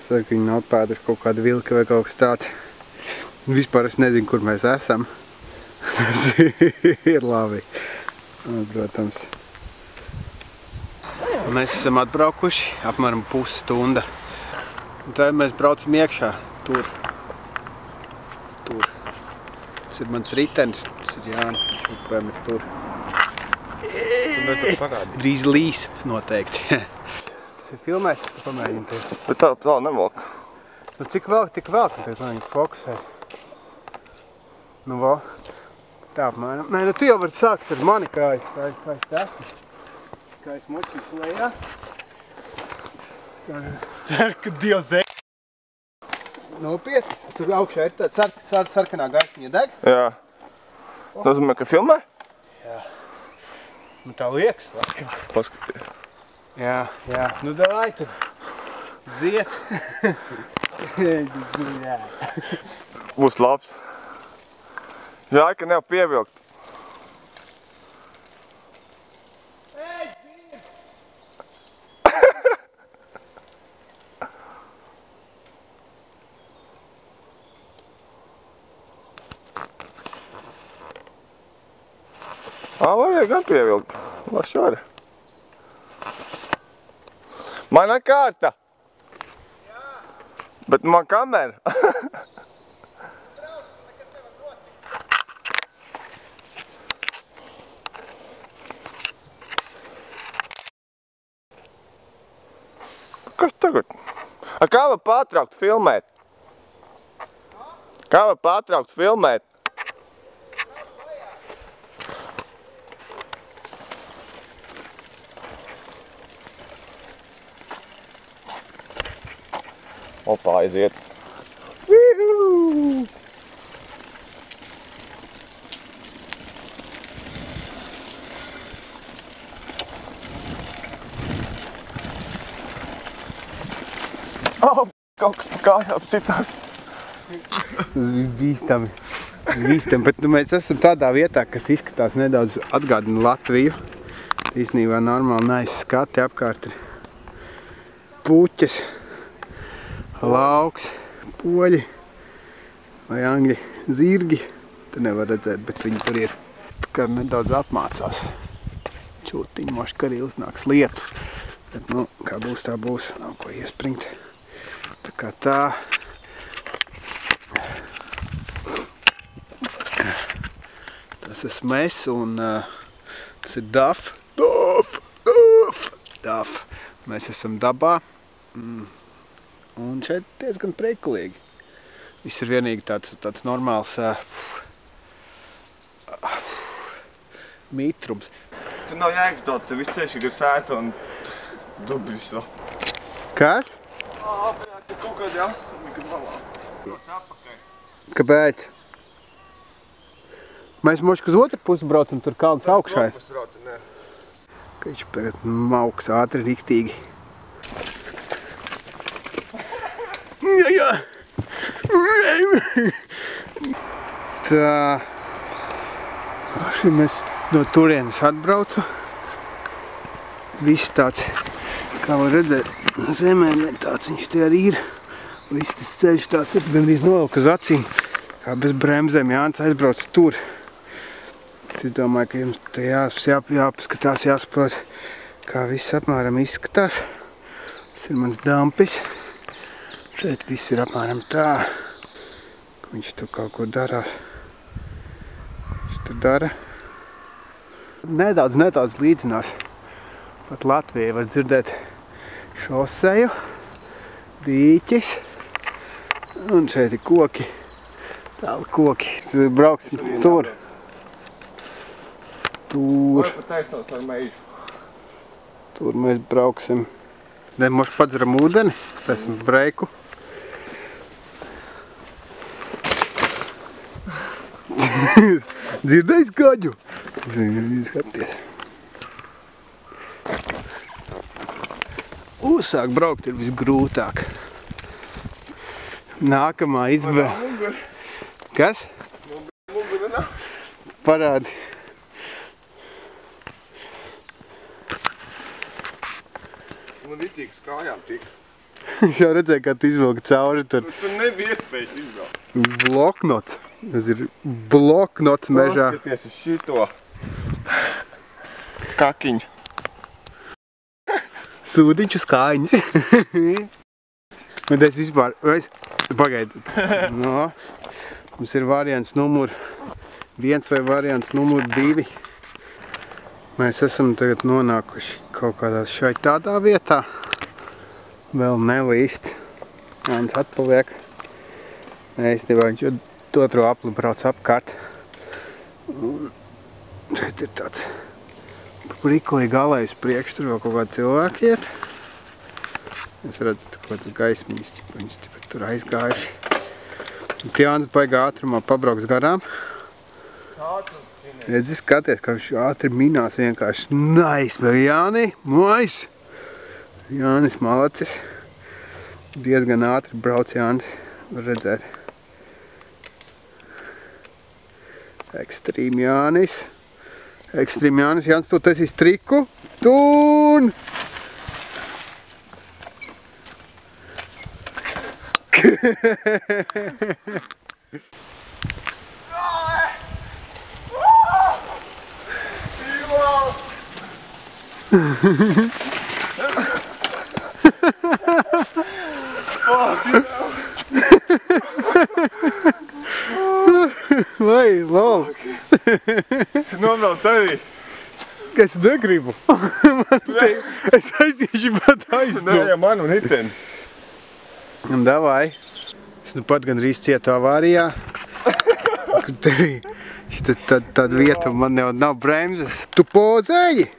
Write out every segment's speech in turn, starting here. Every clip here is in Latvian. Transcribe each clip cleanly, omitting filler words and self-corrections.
ceru, ka viņi nav pēduši kaut kādu vilki vai kaut kas tāds. Vispār es nezinu, kur mēs esam. Tas ir labi. Un, protams. Mēs esam atbraukuši apmēram pusstunda. Un tad mēs braucam iekšā. Tur. Tas ir mans ritenis. Tas ir Jānis. Viņš joprojām ir tur. Drīz līs noteikti. Tas ir filmēts, tu pamēģini te. Bet tā nevalk. Nu cik velk, tik velk. Tagad man viņu fokusēt. Nu vo. Tā apmēram. Nē, nu tu jau vari sākt ar mani, kā es esmu. Kā es močīšu lejā. Es ceru, ka Dievs nopietni. Tur augšā ir tāda sarkanā gaismiņa deg. Jā. Nozīmē, ka filmē? Jā. Nu tā liekas. Paskaties. Jā. Nu davai tad. Ziet. Būs labs. Žēl, ka nevar pievilkt. Varēja gan pievilkt. Laši var. Mana kārta. Jā. Bet man kamera. Kas tagad? Kā var pārtraukt filmēt? Kā var pārtraukt filmēt? Opā, aiziet. Vīhū! Kaut kas pa kājām sitās. Tas bija bīstami, bet nu, mēs esam tādā vietā, kas izskatās nedaudz atgādina Latviju. Īstenībā normāli nice skati apkārt ir puķes, lauks, poļi vai angļi zirgi. Te nevar redzēt, bet viņi tur ir. Tā kā nedaudz apmācās. Čūtiņi moši, ka arī uznāks lietus. Bet, nu, kā būs, tā būs. Nav ko iespringt. Tā kā tā. Tas esmu es un tas ir Daf. Mēs esam dabā. Un šeit diezgan preikulīgi. Viss ir vienīgi tāds normāls mitrums. Tur nav jēgas braukt, tur viss ceļš ir sēta un dubļus vēl. Kas? Tur kaut kādi asumi, kad malā. Kāpēc? Mēs moški uz otru pusi braucam, tur kalns augšā ir. Ka viņš tagad mauks ātri riktīgi. Jā. Tā. Šī mēs no turienes atbraucu. Viss tāds, kā var redzēt, zemē tāds viņš te arī ir. Viss tas ceļš tāds ir gandrīz novilk uz acīm. Kā bez bremzēm Jānis aizbrauc tur. Es domāju, ka jums te jāpaskatās, jāsaprot, kā viss apmēram izskatās. Tas ir mans dampis. Šeit viss ir apmēram tā. Viņš tur kaut ko darās. Viņš tur dara. Nedaudz līdzinās. Pat Latvijai var dzirdēt šoseju, dīķis. Un šeit ir koki. Tāli koki. Tur brauksim tur. Tur. Tur mēs brauksim. Ne, moši padzeram ūdeni. Stāsim breiku. Dzirdējis gaļu? Skaties. Uzsāk braukt ir visgrūtāk. Nākamā izvēle. Kas? Parādi. Man vitīgs kājām tika. Es jau redzēju, kā tu izvilki cauri tur. Tur nebija iespējas izbraukt. Bloknots. Tas ir bloknots mežā. Paskaties uz šito kakiņu. Sūdiņu skāņas. Bet es vispār... Pagaidi. No. Mums ir variants numur 1 vai variants numur 2. Mēs esam tagad nonākuši kaut kādā šai tādā vietā. Vēl nelīst. Jānis atpaliek. Īstenībā viņš otro apli brauc apkārt. Un šeit ir tāds priklīgi galējs priekš, tur vēl kaut kādi cilvēki iet. Es redzu, kaut kāds gaismiņas, viņas tur aizgājuši. Jānis baigā ātrumā pabrauks garām. Redzi, skaties, kā viņš ātri minās vienkārši. Nice, bet Jāni, nice! Jānis malacis. Diezgan ātri brauc Jānis, var redzēt. Ekstrīm Jānis. Ekstrīm Jānis, Jānis, tu taisīs triku. Tūn! Vai, lol! Nobrauc arī. Es negribu. Es aiziešu pat aizdu. Nē, ja man un iteni. Un davai. Es nu pat gandrīz cietu avārijā. Tāda vieta man jau nav bremzes. Tu pozēji?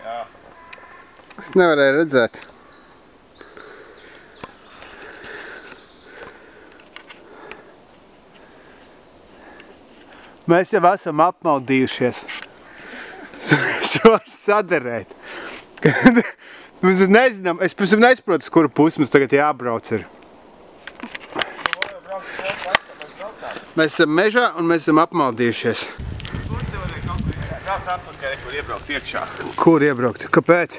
Jā. Es nevarēju redzēt. Mēs jau esam apmaldījušies. Es varu saderēt. Mēs nezinām, es pēc tam nesaprotu, uz kuru pusi mums tagad jābrauc ir. Mēs esam mežā un mēs esam apmaldījušies. Tur te varēja kaut kur izsākt. Kāds atpakaļ, kur iebraukt iekšā. Kur iebraukt? Kāpēc?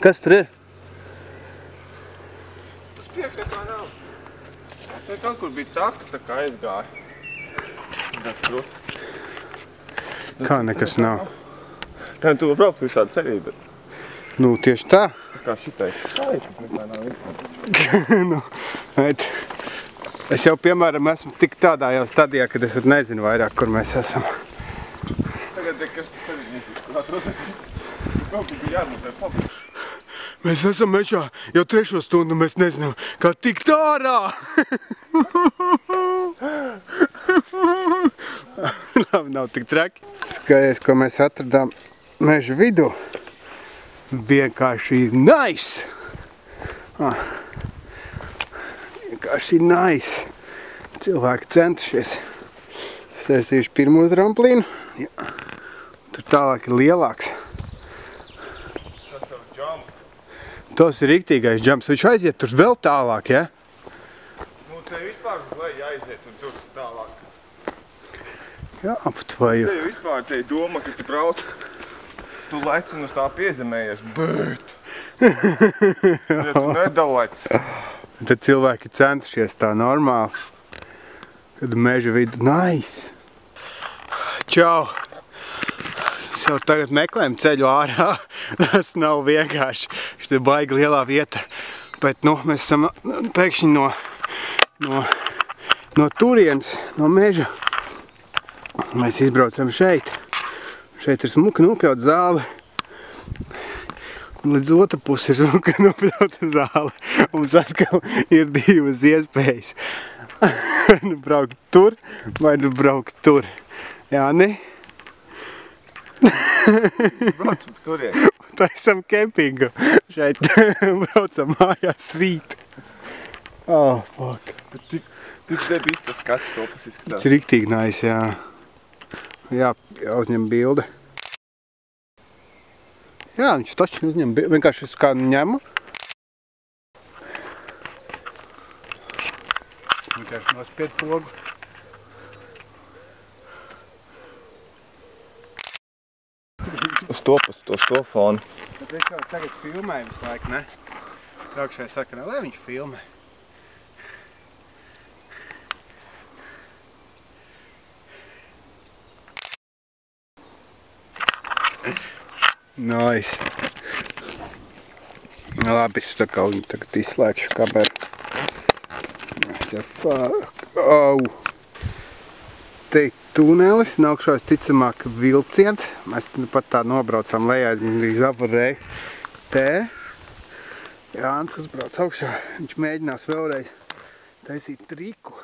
Kas tur ir? Tas priekšā tā nav. Te kaut kur bija taka, tā kā aizgāja. Tas krut. Kā nekas nav? Tā tu braukt visādi cerību, bet... Nu, tieši tā. Tā kā šitai. Tā nekā nav vispār. Nu, es jau, piemēram, esmu tik tādā jau stadijā, kad es nezinu vairāk, kur mēs esam. Tagad ir kas tev ir kurāt rozēties. Kaut kur bija jārmutē pabūt. Mēs esam mežā jau 3. stundu, mēs nezinām, kā tikt ārā. Labi, nav tik traki. Skaties, ko mēs atradām meža vidū. Vienkārši nice. Vienkārši nice. Cilvēki centušies. Sēsījuši pirmo tramplīnu. Jā. Tur tālāk ir lielāks. Tas tev džamp. Tas ir riktīgais džamps. Viņš aiziet tur vēl tālāk, ja? Nu, te vispār uz leju jāiziet un tur tālāk. Jā, aptvēju. Te jau vispār te doma, ka tu brauc. Tu lec un uz tā piezemējies, bet... Ja tu nedalec. Tad cilvēki centušies tā normāli. Kad meža vidu. Nice! Čau! Mēs jau tagad meklējam ceļu ārā. Tas nav vienkārši. Šeit ir baigi lielā vieta. Bet, nu, mēs esam pēkšņi no turienes, no meža. Mēs izbraucam šeit. Šeit ir smuka nopļauta zāle. Un līdz otru pusi ir smuka nopļauta zāle. Un mums atkal ir divas iespējas. Vai nu braukt tur, vai nu braukt tur. Jāni? Braucam turien. Taisam kempingu. Šeit braucam mājās rīt. Oh, fuck. Bet tik te bija tas skats sopas izskatās. Tas ir riktīgi nice, jā. Jā, jāuzņem bilde. Jā, viņš taču uzņem bilde. Vienkārši es kādu ņemu. Vienkārši nospied pogu. uz to fonu. Bet es jau tagad filmēju visu laiku, ne? Traukšai saka, lai viņš filmē. Nice. Labi, es tā kā viņu tagad izslēgšu kameru. Au! Te ir tunelis, nākšos ticamāk vilciens. Mēs pat tā nobraucām lejā, es gandrīz apvarēju. Te. Jānis uzbrauc augšā, viņš mēģinās vēlreiz taisīt triku.